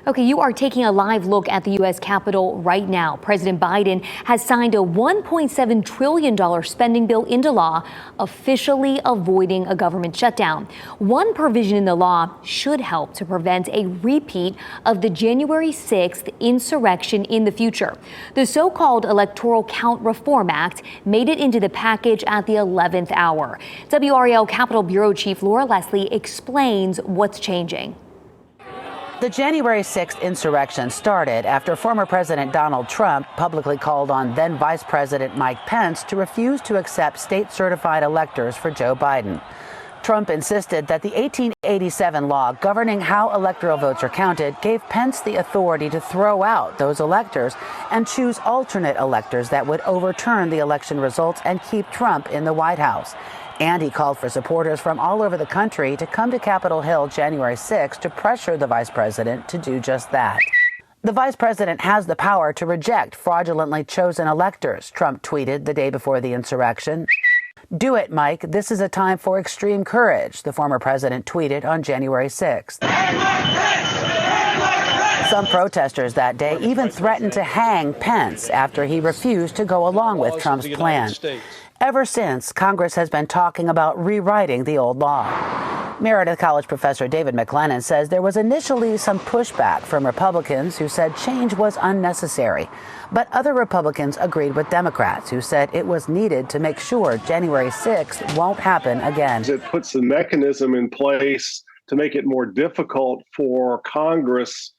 Okay, you are taking a live look at the U.S. Capitol right now. President Biden has signed a $1.7 trillion spending bill into law, officially avoiding a government shutdown. One provision in the law should help to prevent a repeat of the January 6th insurrection in the future. The so-called Electoral Count Reform Act made it into the package at the 11th hour. WRAL Capitol Bureau Chief Laura Leslie explains what's changing. The January 6th insurrection started after former President Donald Trump publicly called on then Vice President Mike Pence to refuse to accept state-certified electors for Joe Biden. Trump insisted that the 1887 law governing how electoral votes are counted gave Pence the authority to throw out those electors and choose alternate electors that would overturn the election results and keep Trump in the White House. And he called for supporters from all over the country to come to Capitol Hill January 6 to pressure the vice president to do just that. The vice president has the power to reject fraudulently chosen electors, Trump tweeted the day before the insurrection. "Do it, Mike. This is a time for extreme courage," the former president tweeted on January 6th. Some protesters that day even threatened to hang Pence after he refused to go along with Trump's plan. Ever since, Congress has been talking about rewriting the old law. Meredith College professor David McLennan says there was initially some pushback from Republicans who said change was unnecessary. But other Republicans agreed with Democrats who said it was needed to make sure January 6th won't happen again. It puts the mechanism in place to make it more difficult for Congress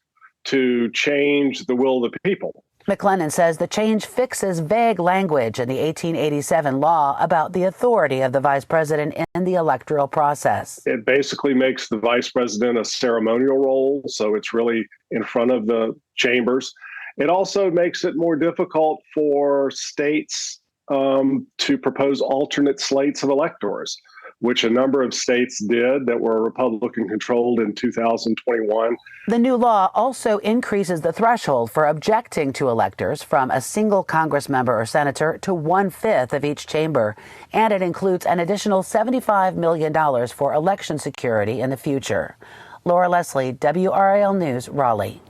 to change the will of the people. McLennan says the change fixes vague language in the 1887 law about the authority of the vice president in the electoral process. It basically makes the vice president a ceremonial role, so it's really in front of the chambers. It also makes it more difficult for states to propose alternate slates of electors, which a number of states did that were Republican controlled in 2021. The new law also increases the threshold for objecting to electors from a single Congress member or senator to 1/5 of each chamber. And it includes an additional $75 million for election security in the future. Laura Leslie, WRAL News, Raleigh.